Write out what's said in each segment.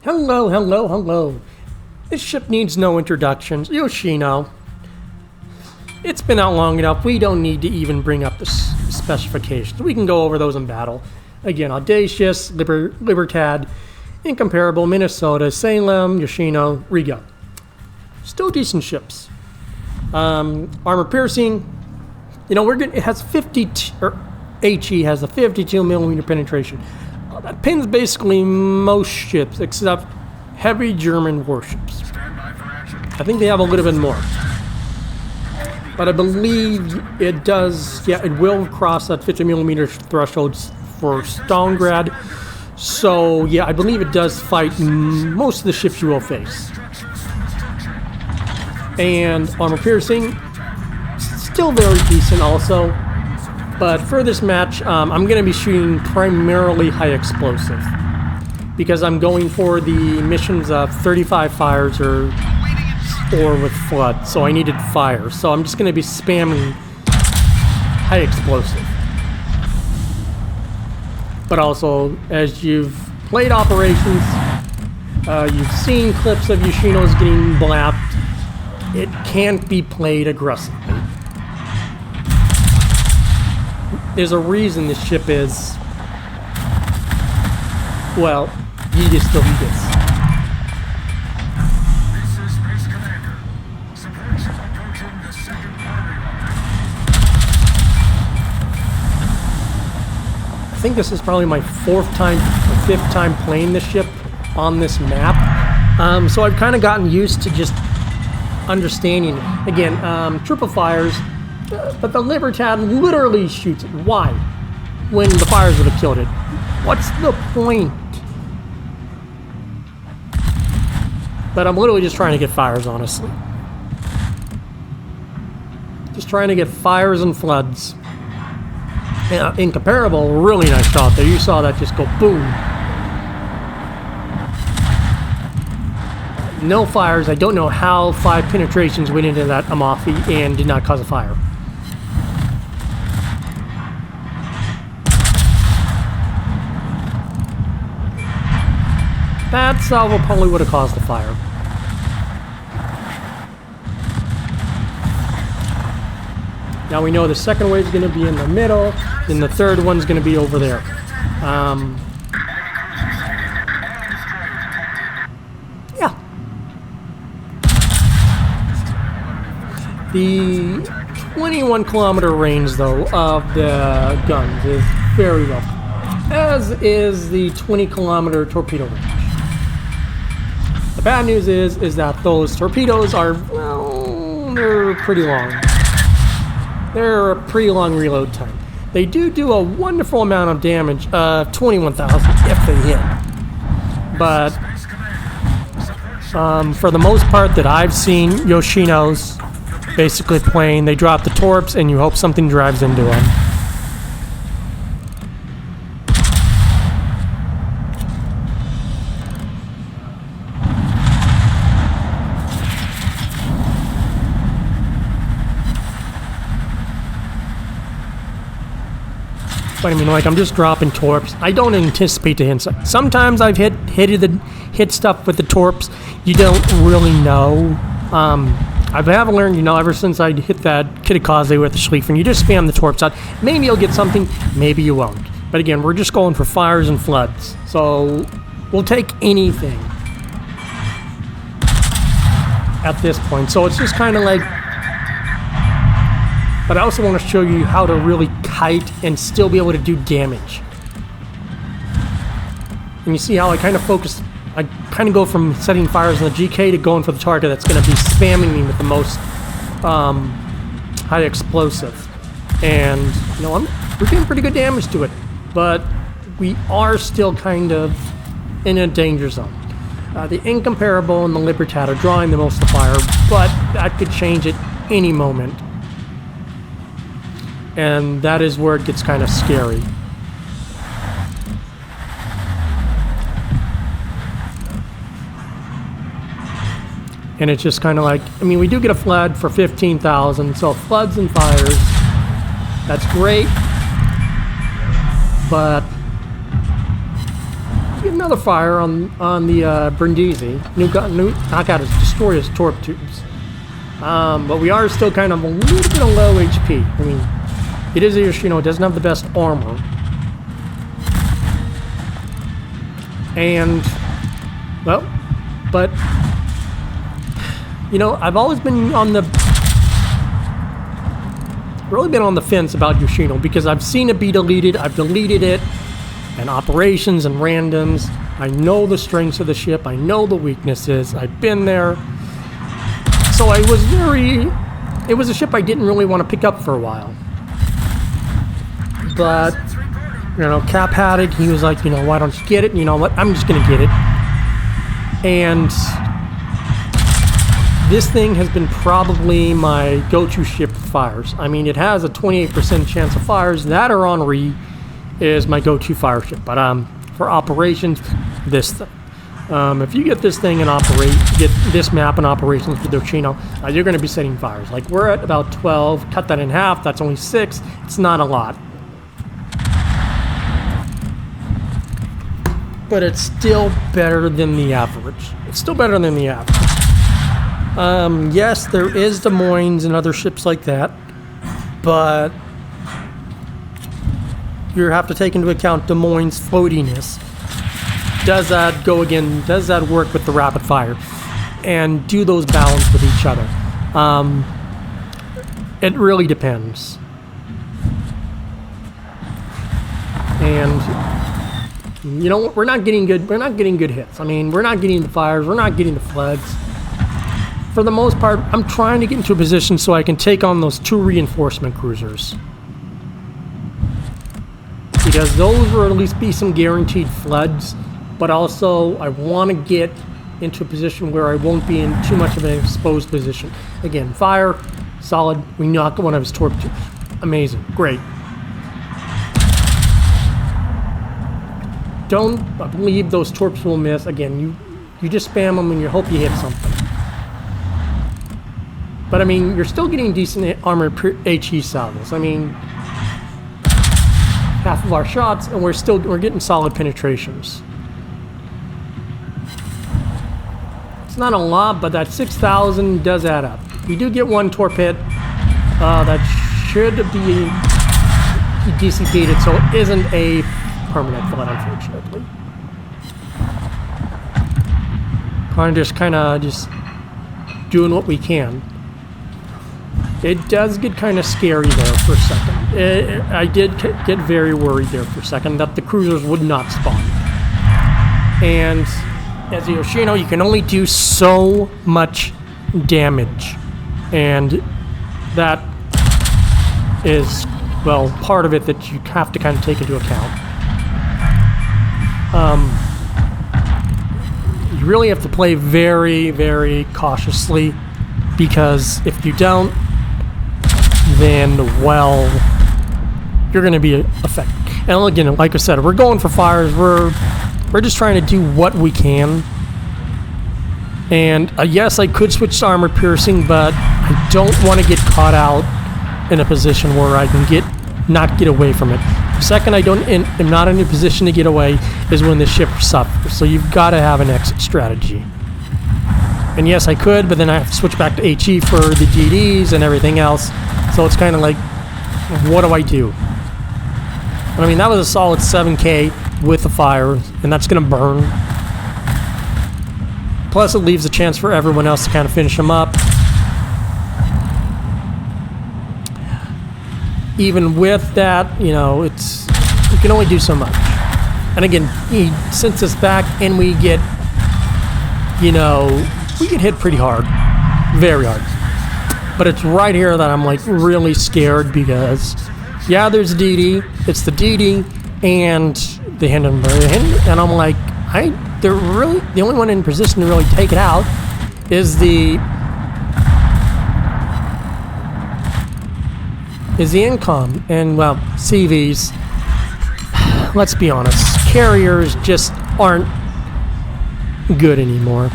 Hello, hello, hello. This ship needs no introductions. Yoshino. It's been out long enough. We don't need to even bring up the specifications. We can go over those in battle. Again, Audacious, Libertad, Incomparable, Minnesota, Salem, Yoshino, Riga. Still decent ships. Armor piercing. You know, it has 50, or HE has a 52 millimeter penetration. That pins basically most ships except heavy German warships. I think they have a little bit more. But I believe it does, yeah, it will cross that 50 millimeter threshold for Stalingrad. So, yeah, I believe it does fight most of the ships you will face. And armor piercing, still very decent also. But for this match, I'm going to be shooting primarily high explosive. Because I'm going for the missions of 35 fires or with flood. So I needed fire. So I'm just going to be spamming high explosive. But also, as you've played operations, you've seen clips of Yoshino's getting blapped. It can't be played aggressively. There's a reason this ship is, well, Yeetus still Yeetus. I think this is probably my fourth time or fifth time playing this ship on this map. So I've kind of gotten used to just understanding. Again, triple fires. But the Libertad literally shoots it. Why? When the fires would have killed it. What's the point? But I'm literally just trying to get fires, honestly. Just trying to get fires and floods. Incomparable, really nice shot there. You saw that just go boom. No fires. I don't know how 5 penetrations went into that Amalfi and did not cause a fire. That salvo probably would have caused the fire. Now we know the second wave's going to be in the middle, and the third one's going to be over there. Yeah. The 21 kilometer range, though, of the guns is very low, as is the 20 kilometer torpedo range. The bad news is that those torpedoes are, well, they're pretty long. They're a pretty long reload time. They do a wonderful amount of damage, 21,000 if they hit. But for the most part that I've seen Yoshino's basically playing, they drop the torps and you hope something drives into them. I mean, like, I'm just dropping torps. I don't anticipate to hit. Sometimes I've hit stuff with the torps. You don't really know. I have learned, you know, ever since I hit that Kitakaze with the Schlieffen, you just spam the torps out. Maybe you'll get something, maybe you won't. But again, we're just going for fires and floods. So we'll take anything at this point. So it's just kind of like, but I also want to show you how to really kite and still be able to do damage. And you see how I kind of focus, I kind of go from setting fires on the GK to going for the target that's going to be spamming me with the most high explosive. And, you know, we're doing pretty good damage to it. But we are still kind of in a danger zone. The Incomparable and the Libertad are drawing the most of the fire, but that could change at any moment. And that is where it gets kind of scary. And it's just kind of like, I mean, we do get a flood for 15,000, so floods and fires, that's great. But, you know, another fire on the Brindisi. Knock out his, destroy his torp tubes. But we are still kind of a little bit of low HP. I mean, it is a Yoshino. It doesn't have the best armor. And, well, but, you know, I've always been on the, really been on the fence about Yoshino because I've seen it be deleted. I've deleted it in operations and randoms. I know the strengths of the ship. I know the weaknesses. I've been there. So I was it was a ship I didn't really want to pick up for a while. But, you know, Cap had it. He was like, you know, why don't you get it? And you know what? I'm just going to get it. And this thing has been probably my go-to ship for fires. I mean, it has a 28% chance of fires. That or Henri is my go-to fire ship. But for operations, this thing. If you get this thing and get this map in operations with Yoshino, you're going to be setting fires. Like, we're at about 12. Cut that in half. That's only 6. It's not a lot. But it's still better than the average. It's still better than the average. Yes, there is Des Moines and other ships like that. But you have to take into account Des Moines' floatiness. Does that go again? Does that work with the rapid fire? And do those balance with each other? It really depends. And you know, we're not getting good hits. I mean, we're not getting the fires. We're not getting the floods. For the most part, I'm trying to get into a position so I can take on those 2 reinforcement cruisers. Because those will at least be some guaranteed floods. But also, I want to get into a position where I won't be in too much of an exposed position. Again, fire, solid. We knock one of his torp tubes. Amazing. Great. Don't believe those torps will miss. Again, you just spam them and you hope you hit something. But, I mean, you're still getting decent armored HE salvos. I mean, half of our shots, and we're getting solid penetrations. It's not a lot, but that 6,000 does add up. We do get 1 torp hit. That should be dissipated, so it isn't a permanent flood, unfortunately. Kind of just doing what we can. It does get kind of scary there for a second. I did get very worried there for a second that the cruisers would not spawn. And as a Yoshino, you can only do so much damage. And that is, well, part of it that you have to kind of take into account. You really have to play very, very cautiously, because if you don't, then, well, you're going to be affected. And again, like I said, we're going for fires. We're just trying to do what we can. And yes, I could switch to armor piercing, but I don't want to get caught out in a position where I can not get away from it. The second I'm not in a position to get away is when the ship suffers. So you've got to have an exit strategy. And yes, I could, but then I have to switch back to HE for the GDs and everything else. So it's kind of like, what do I do? I mean, that was a solid 7K with the fire, and that's going to burn. Plus, it leaves a chance for everyone else to kind of finish them up. Even with that, you know, you can only do so much. And again, he sends us back, and we get hit pretty hard. Very hard. But it's right here that I'm, like, really scared because, yeah, there's DD. It's the DD and the Hindenburg. And I'm like, the only one in position to really take it out is the incom. And, well, CVs, let's be honest, carriers just aren't good anymore.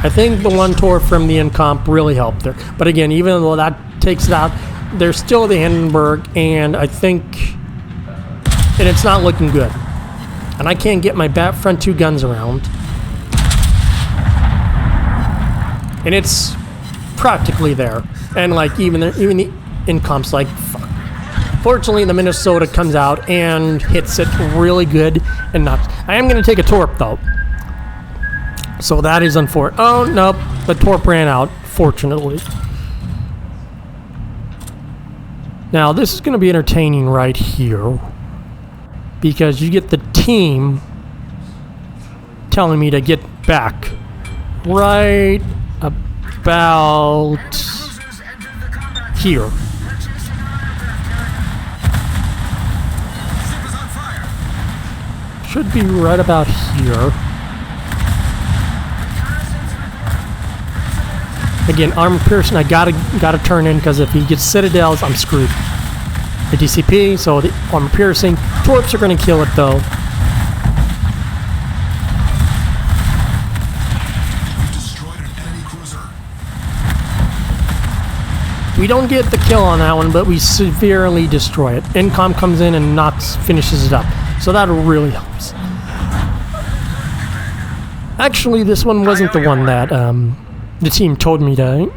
I think the 1 torp from the incomp really helped there. But again, even though that takes it out, there's still the Hindenburg, and I think, and it's not looking good. And I can't get my front 2 guns around. And it's practically there. And like even the incom's like, fuck. Fortunately, the Minnesota comes out and hits it really good and knocks. I am going to take a torp though. So that is unfortunate. Oh, nope. The torp ran out, fortunately. Now, this is going to be entertaining right here. Because you get the team telling me to get back. Right about here. Should be right about here. Again, armor piercing, I gotta turn in because if he gets citadels, I'm screwed. The DCP, so the armor piercing. Torps are gonna kill it though. We don't get the kill on that one, but we severely destroy it. Incom comes in and finishes it up. So that really helps. Actually, this one wasn't the one that the team told me to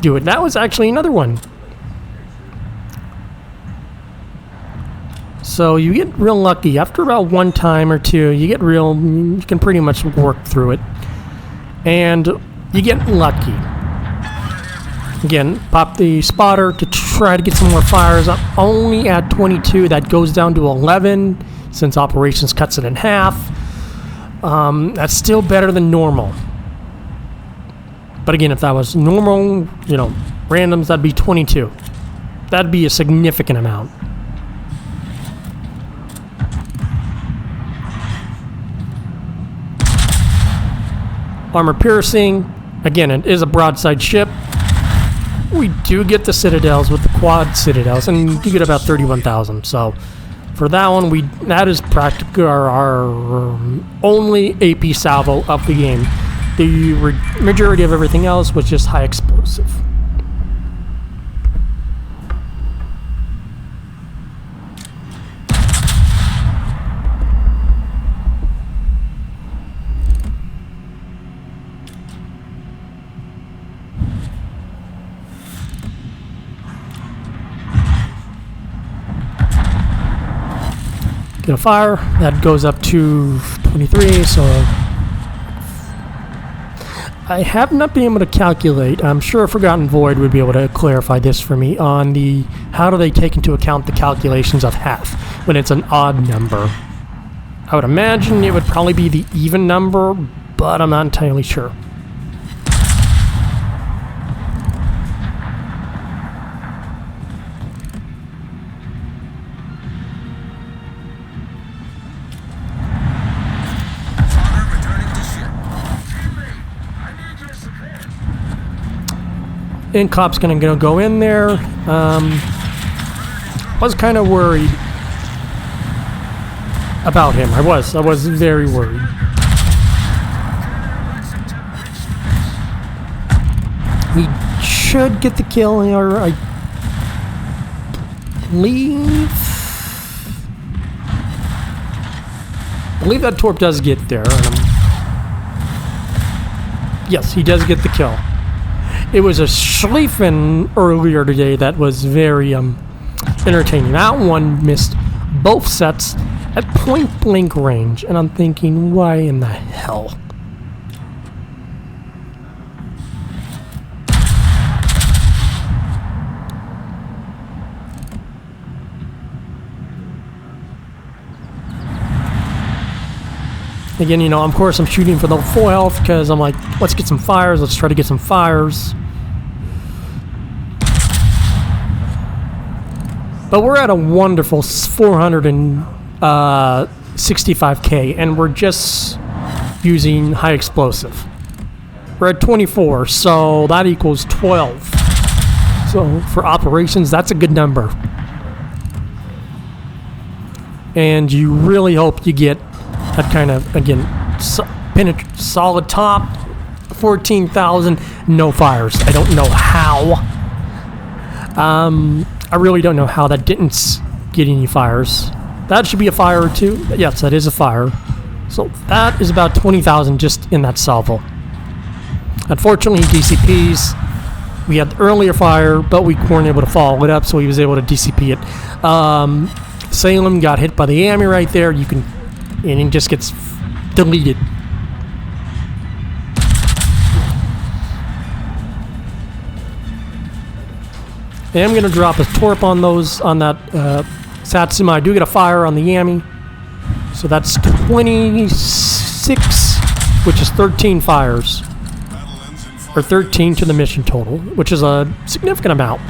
do it. That was actually another one. So you get real lucky. After about 1 time or 2, you can pretty much work through it. And you get lucky. Again, pop the spotter to try to get some more fires. I'm only at 22. That goes down to 11 since operations cuts it in half. That's still better than normal. But again, if that was normal, randoms, that'd be 22. That'd be a significant amount. Armor piercing. Again, it is a broadside ship. We do get the citadels with the quad citadels, and you get about 31,000. So for that one, that is practically our only AP salvo of the game. The majority of everything else was just high explosive. Get a fire. That goes up to 23, so I have not been able to calculate. I'm sure Forgotten Void would be able to clarify this for me on how do they take into account the calculations of half when it's an odd number. I would imagine it would probably be the even number, but I'm not entirely sure. Incop's gonna go in there. Was kind of worried about him. I was very worried. We should get the kill, or I believe that torp does get there. Yes, he does get the kill. It was a Schlieffen earlier today that was very entertaining. That one missed both sets at point blank range, and I'm thinking, why in the hell? Again, of course I'm shooting for the full health because I'm like, let's get some fires, let's try to get some fires. But we're at a wonderful 465k, and we're just using high explosive. We're at 24, so that equals 12. So for operations, that's a good number. And you really hope you get that kind of, again, solid top, 14,000, no fires. I don't know how. I really don't know how that didn't get any fires. that should be a fire too. Yes, that is a fire. So that is about 20,000 just in that salvo. Unfortunately, DCPs. We had the earlier fire, but we weren't able to follow it up, so he was able to DCP it. Salem got hit by the AMI right there. You can, and it just gets deleted. And I'm going to drop a torp on those, on that Satsuma. I do get a fire on the Yami. So that's 26, which is 13 fires. Or 13 to the mission total, which is a significant amount.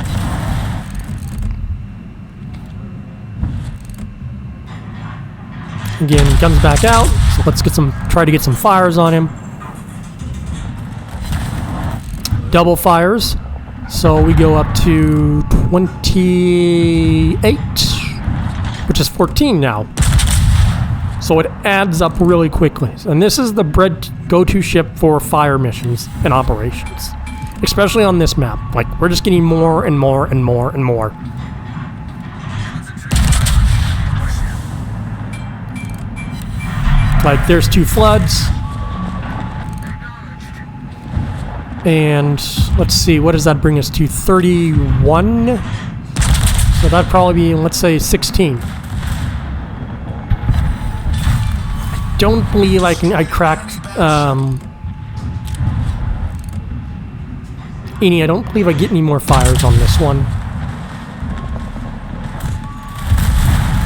Again, he comes back out. So let's try to get some fires on him. Double fires. So we go up to 28, which is 14 now. So it adds up really quickly. And this is the go-to ship for fire missions and operations. Especially on this map. Like, we're just getting more and more and more and more. Like, there's 2 floods. And let's see, what does that bring us to? 31? So that'd probably be, let's say, 16. Don't believe I cracked any. I don't believe I get any more fires on this one.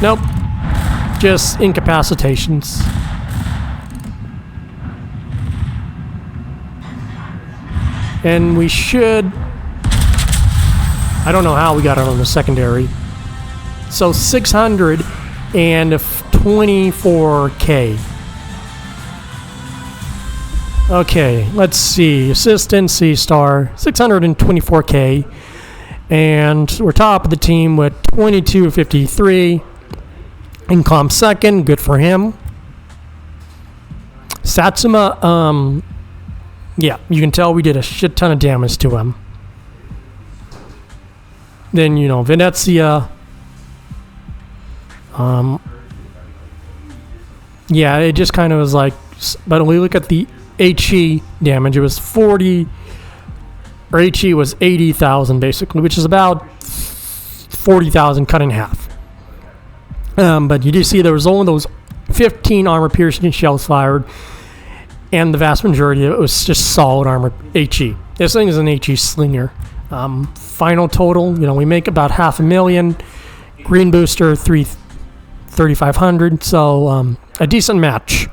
Nope. Just incapacitations. And we should... I don't know how we got it on the secondary. So 624K. Okay, let's see. Assistant C-Star, 624K. And we're top of the team with 2253. Incom second, good for him. Satsuma, yeah, you can tell we did a shit ton of damage to him. Then, you know, Venezia. Yeah, it just kind of was like, but when we look at the HE damage, it was 40, or HE was 80,000 basically, which is about 40,000 cut in half. But you do see there was only those 15 armor piercing shells fired, and the vast majority of it was just solid armor HE. This thing is an HE slinger. Final total, you know, we make about 500,000. Green booster 3,500. So a decent match.